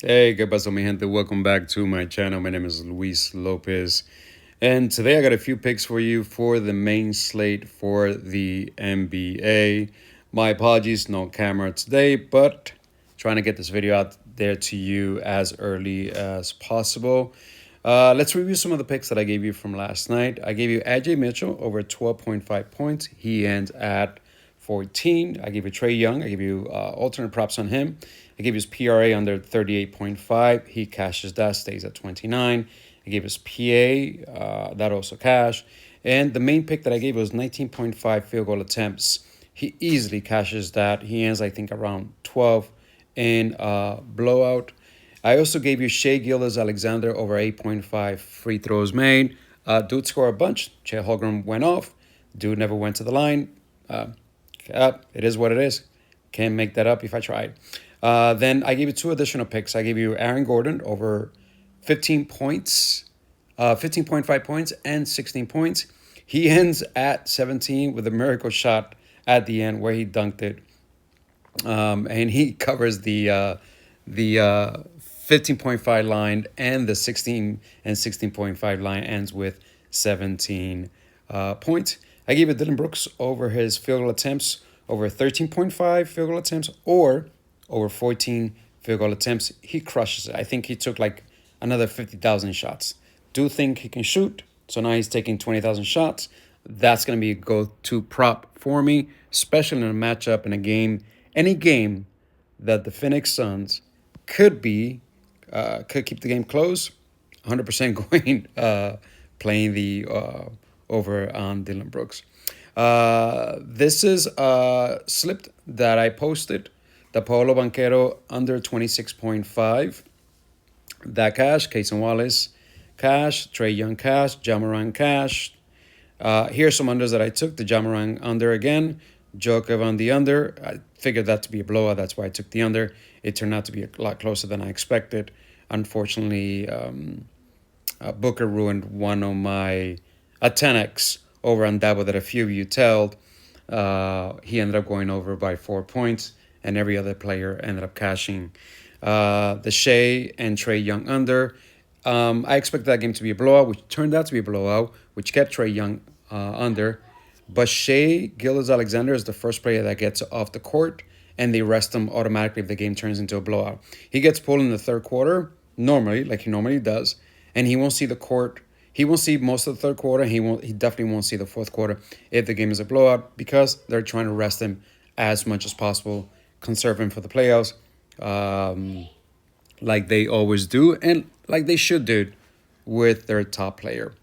Hey, ¿qué pasó, mi gente? Welcome back to my channel. My name is Luis Lopez. And today I got a few picks for you for the main slate for the NBA. My apologies, no camera today, but trying to get this video out there to you as early as possible. Let's review some of the picks that I gave you from last night. I gave you AJ Mitchell over 12.5 points. He ends at 14. I gave you Trey Young. I gave you alternate props on him. I gave his PRA under 38.5. He cashes that, stays at 29. I gave his PA, that also cashed. And the main pick that I gave was 19.5 field goal attempts. He easily cashes that. He ends, I think, around 12 in blowout. I also gave you Shea Gilgeous-Alexander over 8.5 free throws made. Dude scored a bunch. Chet Holmgren went off. Dude never went to the line. It is what it is. Can't make that up if I tried. Then I gave you two additional picks. I gave you Aaron Gordon over 15 points, 15.5 points, and 16 points. He ends at 17 with a miracle shot at the end where he dunked it. And he covers the 15.5 line, and the 16 and 16.5 line ends with 17 points. I gave it Dylan Brooks over his field goal attempts, over 13.5 field goal attempts, or over 14 field goal attempts. He crushes it. I think he took like another 50,000 shots. Do think he can shoot, so now he's taking 20,000 shots. That's going to be a go-to prop for me, especially in a matchup in a game, any game that the Phoenix Suns could keep the game close. 100% going playing the over on Dylan Brooks. This is slipped that I posted. The Paolo Banquero under 26.5. That cash, Cason Wallace cash, Trey Young cash, Jamaran cash. Here's some unders that I took. The Jamaran under again, Jokic on the under. I figured that to be a blowout. That's why I took the under. It turned out to be a lot closer than I expected. Unfortunately, Booker ruined one of my a 10x over on Dabo that a few of you told. He ended up going over by 4 points, and every other player ended up cashing. The Shea and Trey Young under. I expected that game to be a blowout, which turned out to be a blowout, which kept Trey Young under. But Shea Gilgeous-Alexander is the first player that gets off the court, and they rest him automatically if the game turns into a blowout. He gets pulled in the third quarter, normally, like he normally does, and he won't see the court. He won't see most of the third quarter. He definitely won't see the fourth quarter if the game is a blowout because they're trying to rest him as much as possible, conserve him for the playoffs, like they always do, and like they should do with their top player.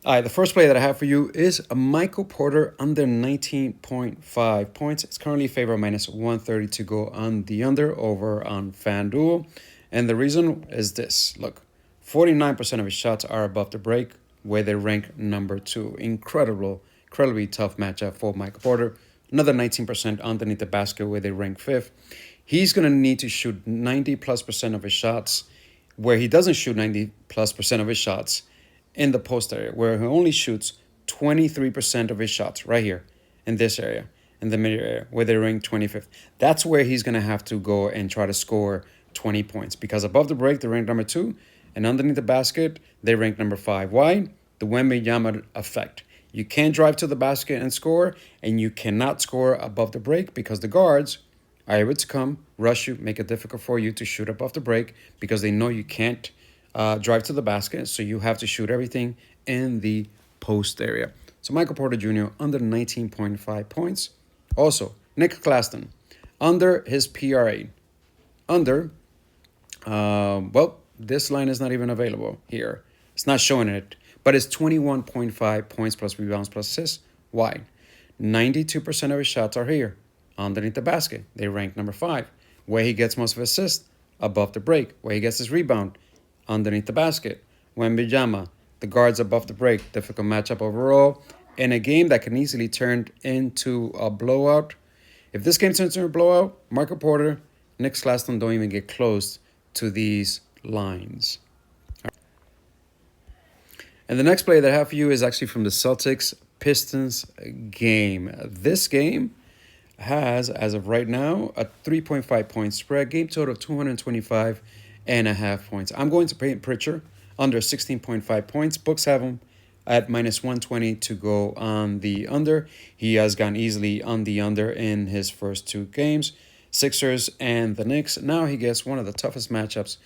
All right, the first play that I have for you is a Michael Porter under 19.5 points. It's currently favored minus 130 to go on the under over on FanDuel. And the reason is this. Look, 49% of his shots are above the break, where they rank number 2. Incredibly tough matchup for Michael Porter. Another 19% underneath the basket, where they rank 5th. He's going to need to shoot 90 plus percent of his shots, where he doesn't shoot 90 plus percent of his shots in the post area, where he only shoots 23% of his shots right here in this area, in the mid area, where they rank 25th. That's where he's going to have to go and try to score 20 points, because above the break, they rank number 2, and underneath the basket, they rank number 5. Why? The Wembanyama effect. You can't drive to the basket and score, and you cannot score above the break because the guards are able to come, rush you, make it difficult for you to shoot above the break because they know you can't drive to the basket, so you have to shoot everything in the post area. So Michael Porter Jr. under 19.5 points. Also, Nick Claxton under his PRA. Under, this line is not even available here. It's not showing it, but it's 21.5 points plus rebounds plus assists. Why? 92% of his shots are here, underneath the basket. They rank number 5. Where he gets most of his assists, above the break. Where he gets his rebound, underneath the basket. Wembanyama, the guards above the break. Difficult matchup overall. In a game that can easily turn into a blowout. If this game turns into a blowout, Michael Porter, Nick Claxton don't even get close to these lines. And the next play that I have for you is actually from the Celtics Pistons game. This game has, as of right now, a 3.5 point spread, game total of 225 points. I'm going to paint Pritchard under 16.5 points. Books have him at minus 120 to go on the under. He has gone easily on the under in his first two games, Sixers and the Knicks. Now he gets one of the toughest matchups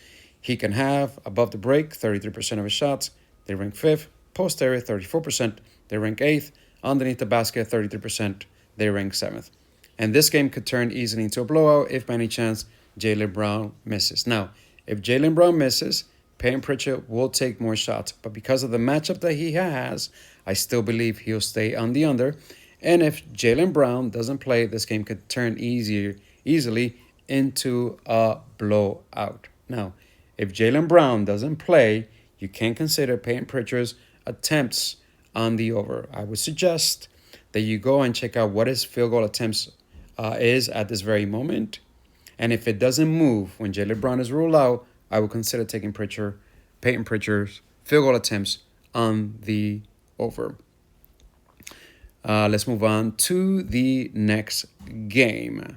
he can have. Above the break, 33% of his shots. They rank 5th. Post area, 34%. They rank 8th. Underneath the basket, 33%. They rank 7th. And this game could turn easily into a blowout if by any chance Jaylen Brown misses. Now, if Jaylen Brown misses, Payton Pritchard will take more shots. But because of the matchup that he has, I still believe he'll stay on the under. And if Jaylen Brown doesn't play, this game could turn easily into a blowout. Now, if Jaylen Brown doesn't play, you can consider Payton Pritchard's attempts on the over. I would suggest that you go and check out what his field goal attempts is at this very moment. And if it doesn't move when Jaylen Brown is ruled out, I would consider taking Payton Pritchard's field goal attempts on the over. Let's move on to the next game.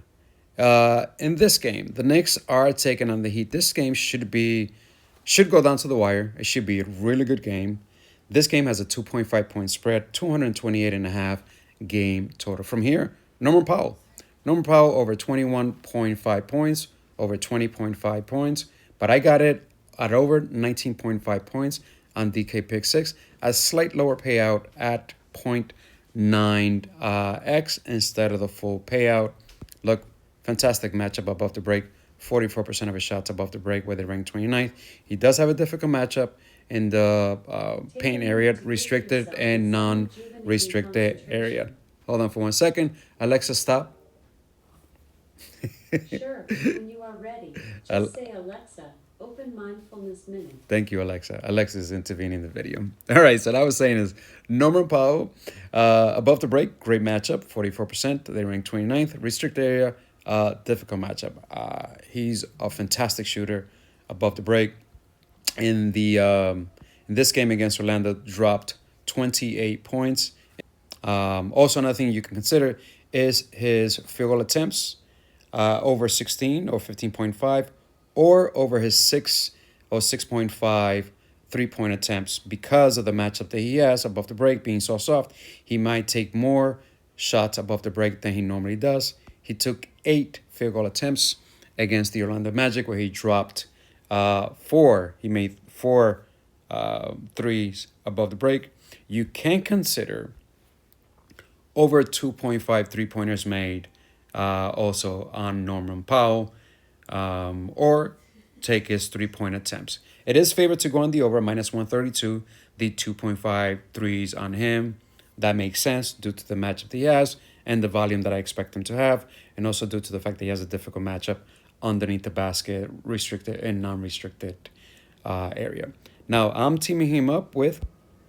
In this game, the Knicks are taking on the Heat. This game should go down to the wire. It should be a really good game. This game has a 2.5 point spread, 228.5 game total. From here, Norman Powell over 21.5 points, over 20.5 points. But I got it at over 19.5 points on DK Pick 6. A slight lower payout at 0.9x instead of the full payout. Look, fantastic matchup above the break. 44% of his shots above the break, where they rank 29th. He does have a difficult matchup in the paint area, restricted and non-restricted area. Hold on for 1 second. Alexa, stop. Sure, when you are ready, just say, Alexa, open Mindfulness Minute. Thank you, Alexa. Alexa is intervening in the video. All right, so what I was saying is Norman Powell, above the break, great matchup, 44%. They rank 29th. Restricted area, difficult matchup. He's a fantastic shooter above the break. In this game against Orlando, dropped 28 points. Also, another thing you can consider is his field goal attempts. Over 16 or 15.5, or over his 6 or 6.5 3-point attempts. Because of the matchup that he has above the break being so soft, he might take more shots above the break than he normally does. He took 8 field goal attempts against the Orlando Magic, where he dropped 4. He made 4 threes above the break. You can consider over 2.5 3-pointers made also on Norman Powell, or take his 3-point attempts. It is favored to go on the over, minus 132, the 2.5 threes on him. That makes sense due to the matchup that he has and the volume that I expect him to have, and also due to the fact that he has a difficult matchup underneath the basket, restricted and non-restricted area. Now, I'm teaming him up with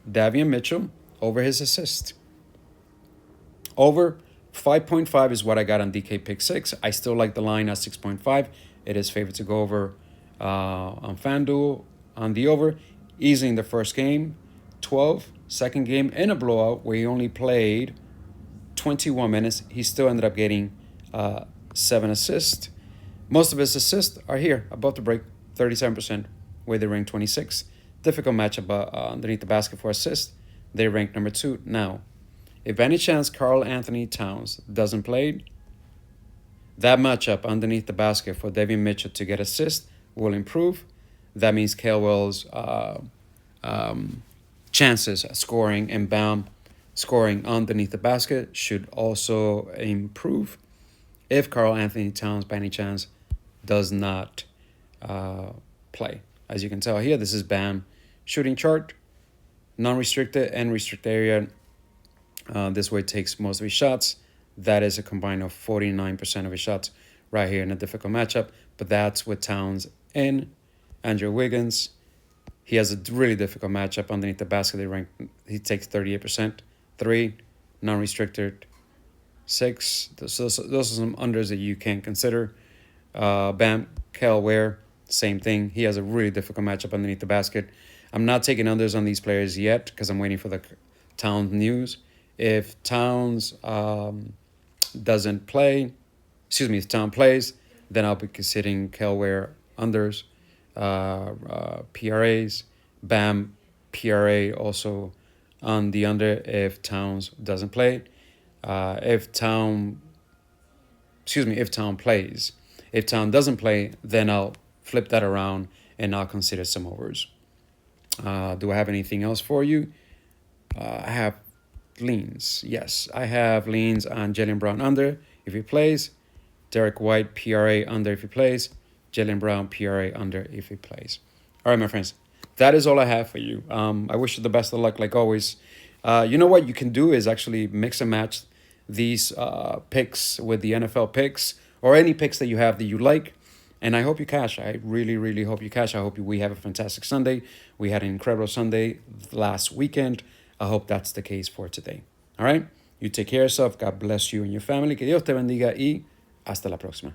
Davion Mitchell over his assist. Over 5.5 is what I got on DK Pick 6. I still like the line at 6.5. It is favored to go over on FanDuel on the over. Easy in the first game, 12. Second game in a blowout where he only played 21 minutes. He still ended up getting 7 assists. Most of his assists are here above the break, 37%, where they rank 26. Difficult matchup underneath the basket for assists. They rank number 2 now. If any chance Karl Anthony Towns doesn't play, that matchup underneath the basket for Davion Mitchell to get assists will improve. That means Caldwell's chances at scoring and Bam scoring underneath the basket should also improve if Karl Anthony Towns, by any chance, does not play. As you can tell here, this is Bam shooting chart, non-restricted and restricted area. This way takes most of his shots. That is a combine of 49% of his shots right here in a difficult matchup. But that's with Towns and Andrew Wiggins. He has a really difficult matchup underneath the basket. He takes 38%. 3, non-restricted. 6. Those are some unders that you can consider. Bam, Kel Ware, same thing. He has a really difficult matchup underneath the basket. I'm not taking unders on these players yet because I'm waiting for the Towns news. If Towns doesn't play, if Towns plays, then I'll be considering Kel Ware unders. PRAs. Bam, PRA also on the under if Towns doesn't play. If Town plays. If Town doesn't play, then I'll flip that around and I'll consider some overs. Do I have anything else for you? I have leans. Yes, I have leans on Jaylen Brown under if he plays. Derek White, PRA under if he plays. Jaylen Brown, PRA under if he plays. All right, my friends. That is all I have for you. I wish you the best of luck, like always. You know what you can do is actually mix and match these picks with the NFL picks or any picks that you have that you like. And I hope you cash. I really, really hope you cash. I hope we have a fantastic Sunday. We had an incredible Sunday last weekend. I hope that's the case for today. All right? You take care of yourself. God bless you and your family. Que Dios te bendiga y hasta la próxima.